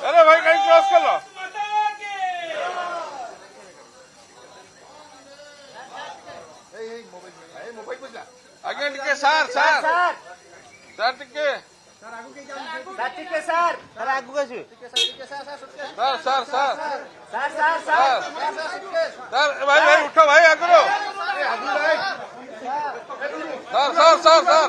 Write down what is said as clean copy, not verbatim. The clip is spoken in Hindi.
अरे भाई कहीं क्रॉस कर लो। आगे टिके सर सर सर टिके सर आगू कैसे sir sir sir sir sir भाई भाई उठो भाई आगे लो। Sir sir sir sir